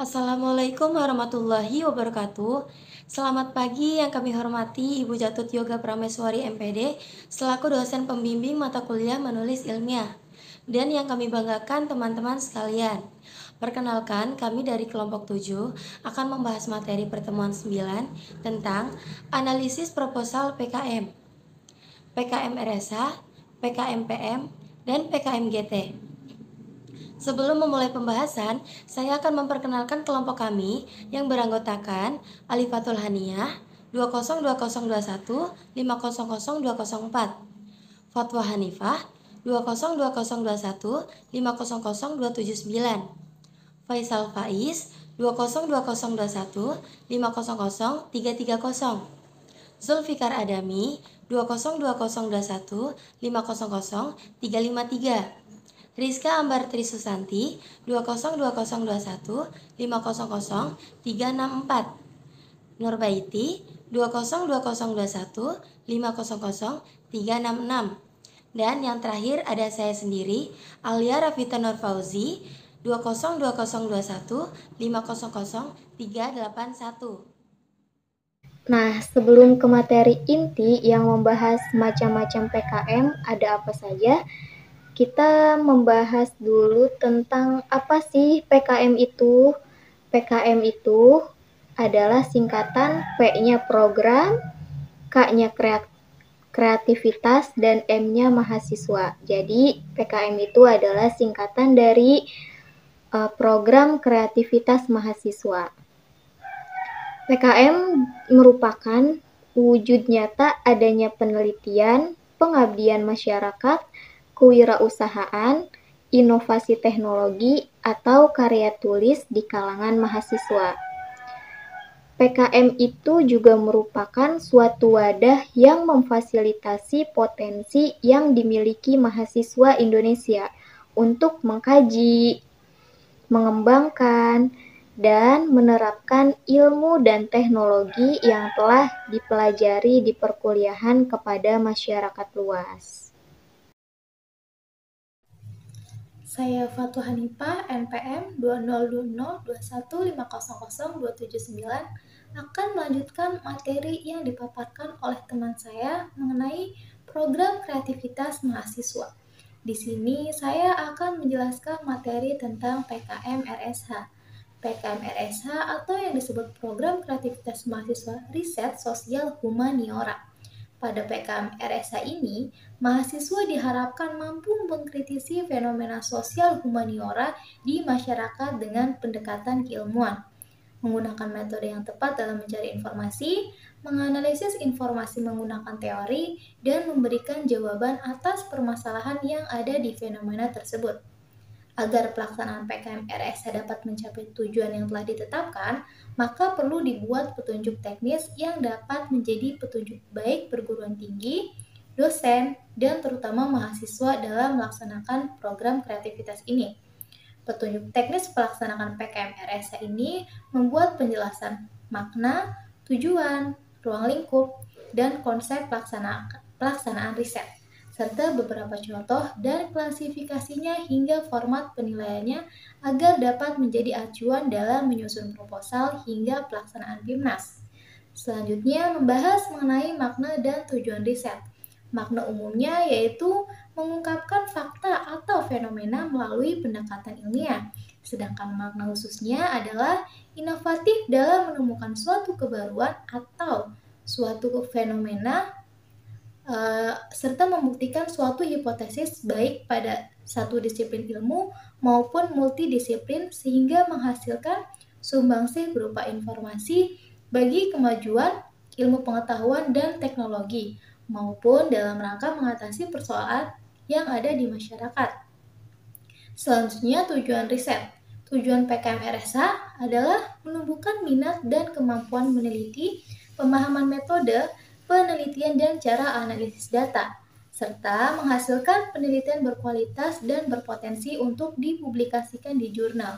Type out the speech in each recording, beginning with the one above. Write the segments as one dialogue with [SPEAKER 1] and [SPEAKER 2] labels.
[SPEAKER 1] Assalamualaikum warahmatullahi wabarakatuh. Selamat pagi yang kami hormati Ibu Jatut Yoga Prameswari MPD selaku dosen pembimbing mata kuliah menulis ilmiah. Dan yang kami banggakan teman-teman sekalian. Perkenalkan, kami dari kelompok 7 akan membahas materi pertemuan 9 tentang analisis proposal PKM, PKM RSH, PKM PM, dan PKM GT. Sebelum memulai pembahasan, saya akan memperkenalkan kelompok kami yang beranggotakan Alifatul Haniyah 202021 500204, Fatwa Hanifah 202021 500279, Faisal Faiz 202021 500330, Zulfikar Adami 202021 500353, Rizka Ambar Trisusanti 202021 500364, Nurbaiti 202021 500366, dan yang terakhir ada saya sendiri Alia Rafita Nur Fauzi 202021 500381.
[SPEAKER 2] Nah, sebelum ke materi inti yang membahas macam-macam PKM, ada apa saja? Kita membahas dulu tentang apa sih PKM itu. PKM itu adalah singkatan P-nya program, K-nya kreativitas, dan M-nya mahasiswa. Jadi, PKM itu adalah singkatan dari program kreativitas mahasiswa. PKM merupakan wujud nyata adanya penelitian, pengabdian masyarakat, kewirausahaan, inovasi teknologi, atau karya tulis di kalangan mahasiswa. PKM itu juga merupakan suatu wadah yang memfasilitasi potensi yang dimiliki mahasiswa Indonesia untuk mengkaji, mengembangkan, dan menerapkan ilmu dan teknologi yang telah dipelajari di perkuliahan kepada masyarakat luas.
[SPEAKER 3] Saya Fatwa Hanifah, NPM 202021500279 akan melanjutkan materi yang dipaparkan oleh teman saya mengenai program kreativitas mahasiswa. Di sini saya akan menjelaskan materi tentang PKM RSH. PKM RSH atau yang disebut Program Kreativitas Mahasiswa Riset Sosial Humaniora. Pada PKM RSH ini, mahasiswa diharapkan mampu mengkritisi fenomena sosial humaniora di masyarakat dengan pendekatan keilmuan, menggunakan metode yang tepat dalam mencari informasi, menganalisis informasi menggunakan teori, dan memberikan jawaban atas permasalahan yang ada di fenomena tersebut. Agar pelaksanaan PKM RSH dapat mencapai tujuan yang telah ditetapkan, maka perlu dibuat petunjuk teknis yang dapat menjadi petunjuk baik perguruan tinggi, dosen, dan terutama mahasiswa dalam melaksanakan program kreativitas ini. Petunjuk teknis pelaksanaan PKM RSH ini membuat penjelasan makna, tujuan, ruang lingkup, dan konsep pelaksanaan riset, serta beberapa contoh dan klasifikasinya hingga format penilaiannya agar dapat menjadi acuan dalam menyusun proposal hingga pelaksanaan PIMNAS. Selanjutnya membahas mengenai makna dan tujuan riset. Makna umumnya yaitu mengungkapkan fakta atau fenomena melalui pendekatan ilmiah, sedangkan makna khususnya adalah inovatif dalam menemukan suatu kebaruan atau suatu fenomena serta membuktikan suatu hipotesis baik pada satu disiplin ilmu maupun multidisiplin sehingga menghasilkan sumbangsih berupa informasi bagi kemajuan ilmu pengetahuan dan teknologi maupun dalam rangka mengatasi persoalan yang ada di masyarakat. Selanjutnya tujuan riset. Tujuan PKM RSH adalah menumbuhkan minat dan kemampuan meneliti, pemahaman metode, penelitian dan cara analisis data, serta menghasilkan penelitian berkualitas dan berpotensi untuk dipublikasikan di jurnal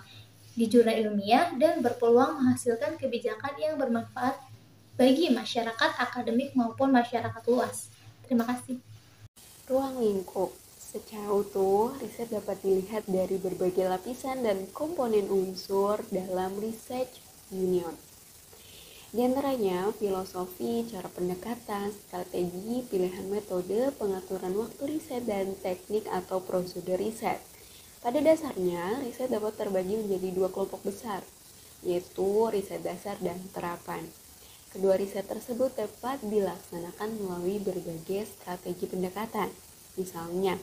[SPEAKER 3] ilmiah dan berpeluang menghasilkan kebijakan yang bermanfaat bagi masyarakat akademik maupun masyarakat luas. Terima kasih.
[SPEAKER 1] Ruang lingkup.
[SPEAKER 4] Secara utuh, riset dapat dilihat dari berbagai lapisan dan komponen unsur dalam research union. Di antaranya, filosofi, cara pendekatan, strategi, pilihan metode, pengaturan waktu riset, dan teknik atau prosedur riset. Pada dasarnya, riset dapat terbagi menjadi dua kelompok besar, yaitu riset dasar dan terapan. Kedua riset tersebut dapat dilaksanakan melalui berbagai strategi pendekatan, misalnya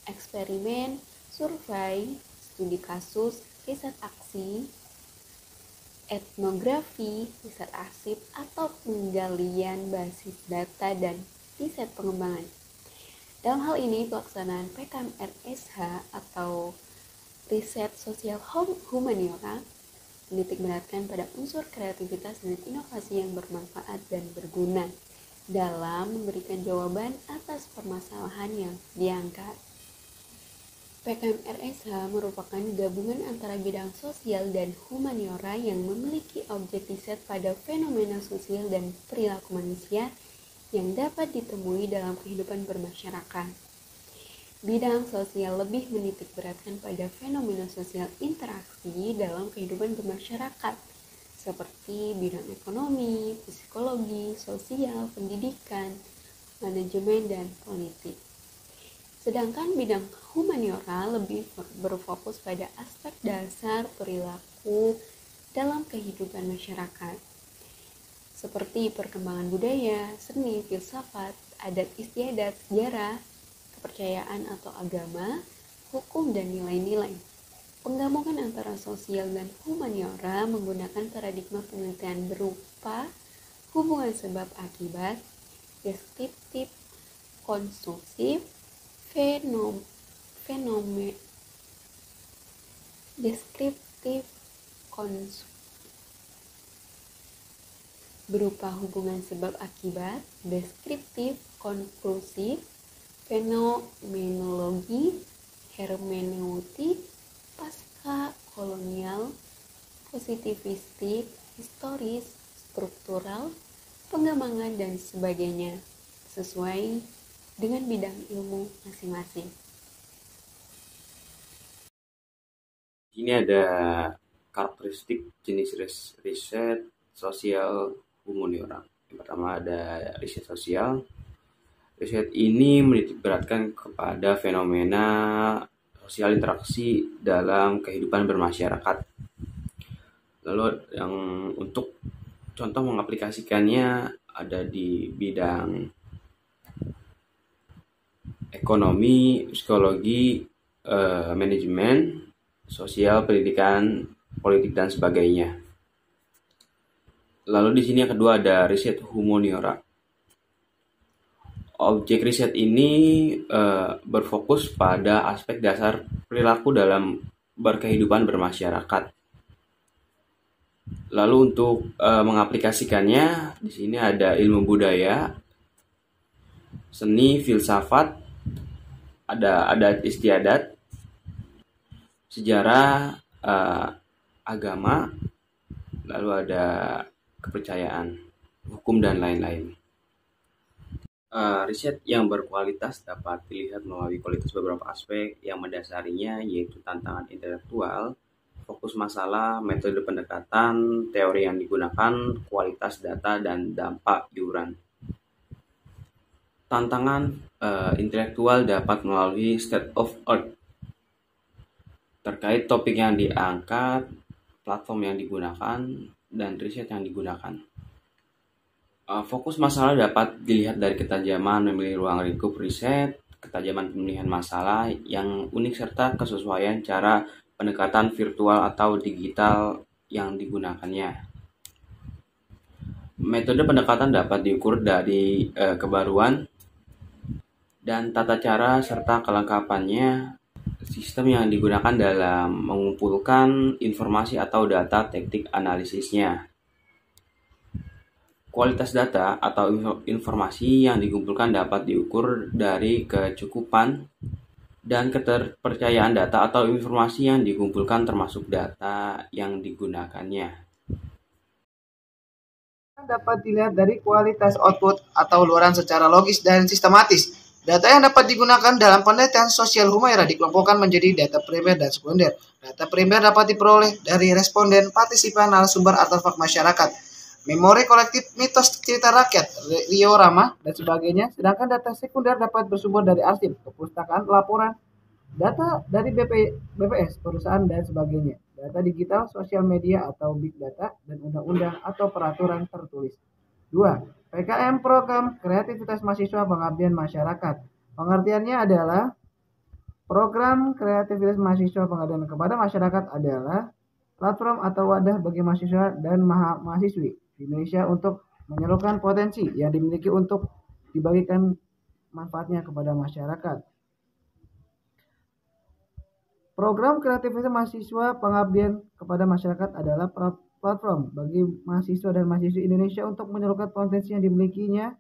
[SPEAKER 4] eksperimen, survei, studi kasus, riset aksi, etnografi, riset arsip, atau penggalian basis data dan riset pengembangan. Dalam hal ini, pelaksanaan PKM-RSH atau riset sosial humaniora menitikberatkan pada unsur kreativitas dan inovasi yang bermanfaat dan berguna dalam memberikan jawaban atas permasalahan yang diangkat. PKM-RSH merupakan gabungan antara bidang sosial dan humaniora yang memiliki objek riset pada fenomena sosial dan perilaku manusia yang dapat ditemui dalam kehidupan bermasyarakat. Bidang sosial lebih menitikberatkan pada fenomena sosial interaksi dalam kehidupan bermasyarakat, seperti bidang ekonomi, psikologi, sosial, pendidikan, manajemen, dan politik. Sedangkan bidang humaniora lebih berfokus pada aspek dasar perilaku dalam kehidupan masyarakat, seperti perkembangan budaya, seni, filsafat, adat istiadat, sejarah, kepercayaan atau agama, hukum, dan nilai-nilai. Penggabungan antara sosial dan humaniora menggunakan paradigma penelitian berupa hubungan sebab akibat, deskriptif, konstruktif, deskriptif, berupa hubungan sebab akibat, deskriptif, konklusif, fenomenologi, hermeneutik, pasca kolonial, positivistik, historis, struktural, pengembangan, dan sebagainya, sesuai dengan bidang ilmu masing-masing.
[SPEAKER 5] Ini ada karakteristik jenis riset sosial humaniora. Yang pertama ada riset sosial. Riset ini menitikberatkan kepada fenomena sosial interaksi dalam kehidupan bermasyarakat. Lalu yang untuk contoh mengaplikasikannya ada di bidang ekonomi, psikologi, manajemen, sosial, pendidikan, politik, dan sebagainya. Lalu di sini yang kedua ada riset humaniora. Objek riset ini berfokus pada aspek dasar perilaku dalam berkehidupan bermasyarakat. Lalu untuk mengaplikasikannya, di sini ada ilmu budaya, seni, filsafat, ada adat istiadat, sejarah, agama, lalu ada kepercayaan, hukum, dan lain-lain. Riset yang berkualitas dapat dilihat melalui kualitas beberapa aspek yang mendasarinya, yaitu tantangan intelektual, fokus masalah, metode pendekatan, teori yang digunakan, kualitas data, dan dampak iuran. Tantangan intelektual dapat melalui state of art terkait topik yang diangkat, platform yang digunakan, dan riset yang digunakan. Fokus masalah dapat dilihat dari ketajaman memilih ruang lingkup riset, ketajaman pemilihan masalah yang unik, serta kesesuaian cara pendekatan virtual atau digital yang digunakannya. Metode pendekatan dapat diukur dari kebaruan dan tata cara serta kelengkapannya sistem yang digunakan dalam mengumpulkan informasi atau data, teknik analisisnya. Kualitas data atau informasi yang dikumpulkan dapat diukur dari kecukupan dan keterpercayaan data atau informasi yang dikumpulkan, termasuk data yang digunakannya.
[SPEAKER 6] Dapat dilihat dari kualitas output atau uluran secara logis dan sistematis Data yang dapat digunakan dalam penelitian sosial Humaira dikelompokkan menjadi data primer dan sekunder. Data primer dapat diperoleh dari responden, partisipan, narasumber, artefak masyarakat, memori kolektif, mitos, cerita rakyat, diorama, dan sebagainya. Sedangkan data sekunder dapat bersumber dari arsip, perpustakaan, laporan, data dari BPS, perusahaan, dan sebagainya. Data digital, sosial media atau big data, dan undang-undang atau peraturan tertulis. 2. PKM Program Kreativitas Mahasiswa Pengabdian Masyarakat. Pengertiannya adalah program kreativitas mahasiswa pengabdian kepada masyarakat adalah platform atau wadah bagi mahasiswa dan mahasiswi di Indonesia untuk menyalurkan potensi yang dimiliki untuk dibagikan manfaatnya kepada masyarakat. Program kreativitas mahasiswa pengabdian kepada masyarakat adalah platform bagi mahasiswa dan mahasiswi Indonesia untuk menyalurkan potensi yang dimilikinya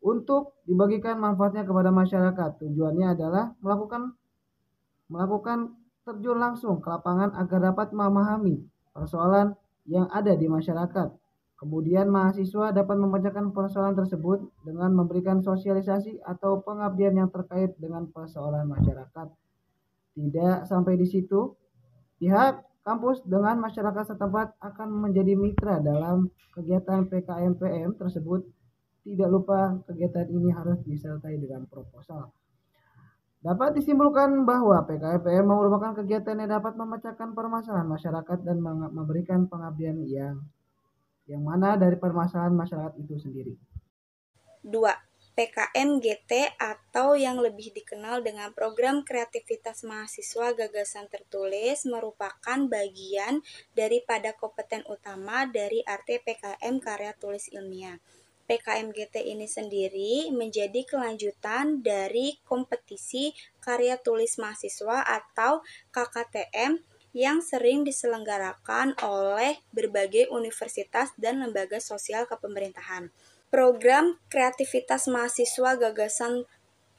[SPEAKER 6] untuk dibagikan manfaatnya kepada masyarakat. Tujuannya adalah melakukan terjun langsung ke lapangan agar dapat memahami persoalan yang ada di masyarakat. Kemudian mahasiswa dapat memecahkan persoalan tersebut dengan memberikan sosialisasi atau pengabdian yang terkait dengan persoalan masyarakat. Tidak sampai di situ, pihak kampus dengan masyarakat setempat akan menjadi mitra dalam kegiatan PKMPM tersebut. Tidak lupa kegiatan ini harus disertai dengan proposal. Dapat disimpulkan bahwa PKMPM merupakan kegiatan yang dapat memecahkan permasalahan masyarakat dan memberikan pengabdian yang mana dari permasalahan masyarakat itu sendiri.
[SPEAKER 7] 2. PKM-GT atau yang lebih dikenal dengan Program Kreativitas Mahasiswa Gagasan Tertulis merupakan bagian daripada kompeten utama dari arti PKM Karya Tulis Ilmiah. PKM-GT ini sendiri menjadi kelanjutan dari kompetisi karya tulis mahasiswa atau KKTM yang sering diselenggarakan oleh berbagai universitas dan lembaga sosial kepemerintahan. Program Kreativitas Mahasiswa Gagasan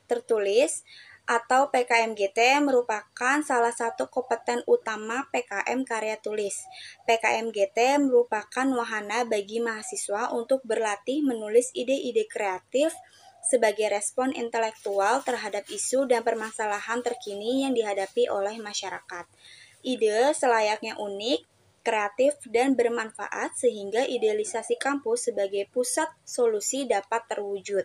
[SPEAKER 7] Tertulis atau PKM-GT merupakan salah satu kompeten utama PKM Karya Tulis. PKM-GT merupakan wahana bagi mahasiswa untuk berlatih menulis ide-ide kreatif sebagai respon intelektual terhadap isu dan permasalahan terkini yang dihadapi oleh masyarakat. Ide selayaknya unik, kreatif, dan bermanfaat sehingga idealisasi kampus sebagai pusat solusi dapat terwujud.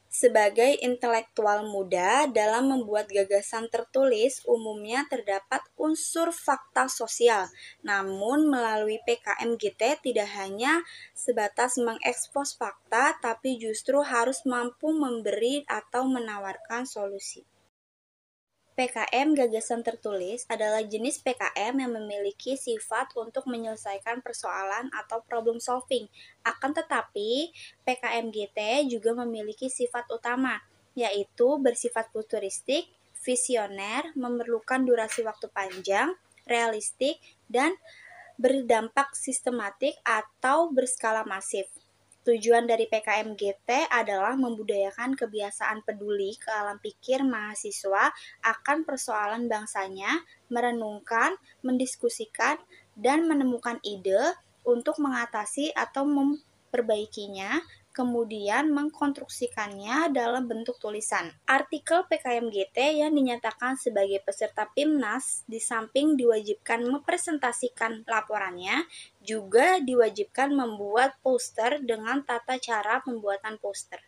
[SPEAKER 7] Sebagai intelektual muda, dalam membuat gagasan tertulis umumnya terdapat unsur fakta sosial. Namun melalui PKM-GT tidak hanya sebatas mengekspos fakta, tapi justru harus mampu memberi atau menawarkan solusi. PKM Gagasan Tertulis adalah jenis PKM yang memiliki sifat untuk menyelesaikan persoalan atau problem solving. Akan tetapi, PKM-GT juga memiliki sifat utama, yaitu bersifat futuristik, visioner, memerlukan durasi waktu panjang, realistik, dan berdampak sistematik atau berskala masif. Tujuan dari PKM-GT adalah membudayakan kebiasaan peduli ke alam pikir mahasiswa akan persoalan bangsanya, merenungkan, mendiskusikan, dan menemukan ide untuk mengatasi atau memperbaikinya, kemudian mengkonstruksikannya dalam bentuk tulisan. Artikel PKM-GT yang dinyatakan sebagai peserta PIMNAS di samping diwajibkan mempresentasikan laporannya, juga diwajibkan membuat poster dengan tata cara pembuatan poster.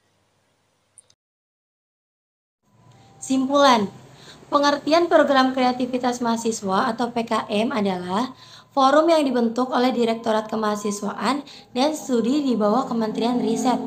[SPEAKER 1] Simpulan, pengertian program kreativitas mahasiswa atau PKM adalah forum yang dibentuk oleh Direktorat Kemahasiswaan dan Studi di bawah Kementerian Riset,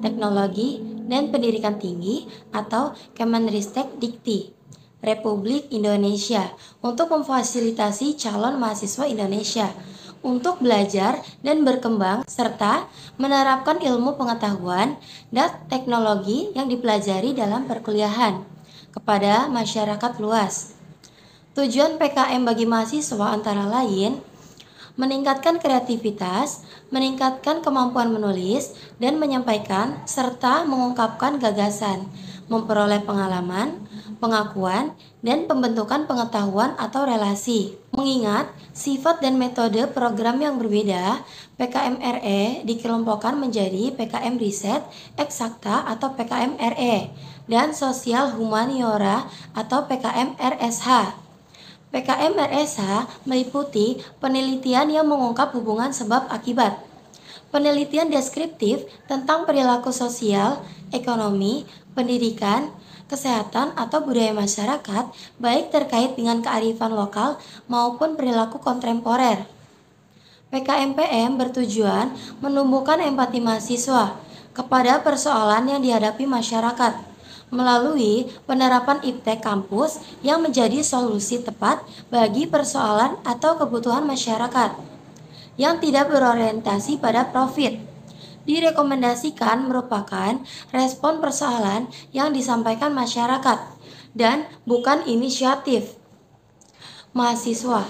[SPEAKER 1] Teknologi, dan Pendidikan Tinggi atau Kemenristek Dikti, Republik Indonesia untuk memfasilitasi calon mahasiswa Indonesia untuk belajar dan berkembang serta menerapkan ilmu pengetahuan dan teknologi yang dipelajari dalam perkuliahan kepada masyarakat luas. Tujuan PKM bagi mahasiswa antara lain meningkatkan kreativitas, meningkatkan kemampuan menulis dan menyampaikan serta mengungkapkan gagasan, memperoleh pengalaman, pengakuan, dan pembentukan pengetahuan atau relasi. Mengingat sifat dan metode program yang berbeda, PKM RE dikelompokkan menjadi PKM Riset, Eksakta atau PKM RE, dan Sosial Humaniora atau PKM RSH. PKM RSH meliputi penelitian yang mengungkap hubungan sebab akibat, penelitian deskriptif tentang perilaku sosial, ekonomi, pendidikan, kesehatan atau budaya masyarakat, baik terkait dengan kearifan lokal maupun perilaku kontemporer. PKM-PM bertujuan menumbuhkan empati mahasiswa kepada persoalan yang dihadapi masyarakat melalui penerapan iptek kampus yang menjadi solusi tepat bagi persoalan atau kebutuhan masyarakat yang tidak berorientasi pada profit. Direkomendasikan merupakan respon persoalan yang disampaikan masyarakat dan bukan inisiatif mahasiswa.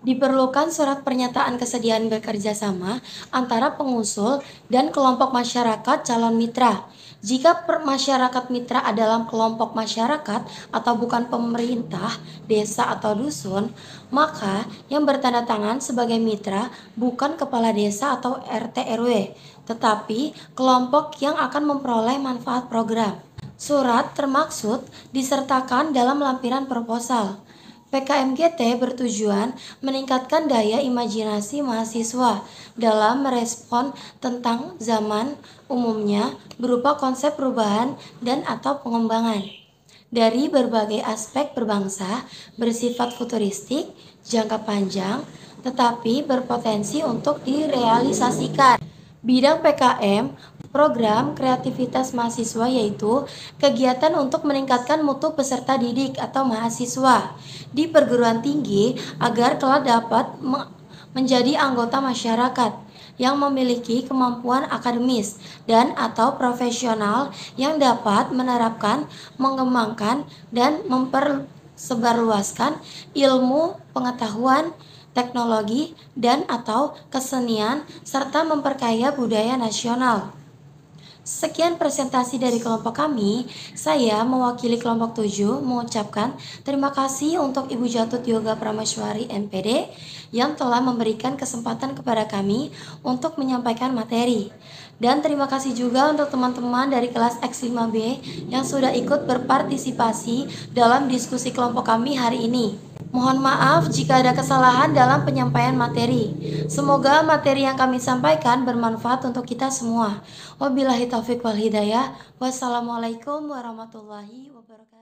[SPEAKER 1] Diperlukan surat pernyataan kesediaan bekerja sama antara pengusul dan kelompok masyarakat calon mitra. Jika masyarakat mitra adalah kelompok masyarakat atau bukan pemerintah, desa atau dusun, maka yang bertanda tangan sebagai mitra bukan kepala desa atau RT RW, tetapi kelompok yang akan memperoleh manfaat program. Surat termaksud disertakan dalam lampiran proposal. PKMGT bertujuan meningkatkan daya imajinasi mahasiswa dalam merespon tentang zaman umumnya berupa konsep perubahan dan atau pengembangan dari berbagai aspek berbangsa bersifat futuristik, jangka panjang, tetapi berpotensi untuk direalisasikan. Bidang PKM program kreativitas mahasiswa yaitu kegiatan untuk meningkatkan mutu peserta didik atau mahasiswa di perguruan tinggi agar kelak dapat menjadi anggota masyarakat yang memiliki kemampuan akademis dan atau profesional yang dapat menerapkan, mengembangkan, dan mempersebarluaskan ilmu, pengetahuan, teknologi, dan atau kesenian, serta memperkaya budaya nasional. Sekian presentasi dari kelompok kami. Saya mewakili kelompok 7 mengucapkan terima kasih untuk Ibu Jatut Yoga Prameswari MPD yang telah memberikan kesempatan kepada kami untuk menyampaikan materi. Dan terima kasih juga untuk teman-teman dari kelas X5B yang sudah ikut berpartisipasi dalam diskusi kelompok kami hari ini. Mohon maaf jika ada kesalahan dalam penyampaian materi. Semoga materi yang kami sampaikan bermanfaat untuk kita semua. Wabillahi taufiq wal hidayah. Wassalamualaikum warahmatullahi wabarakatuh.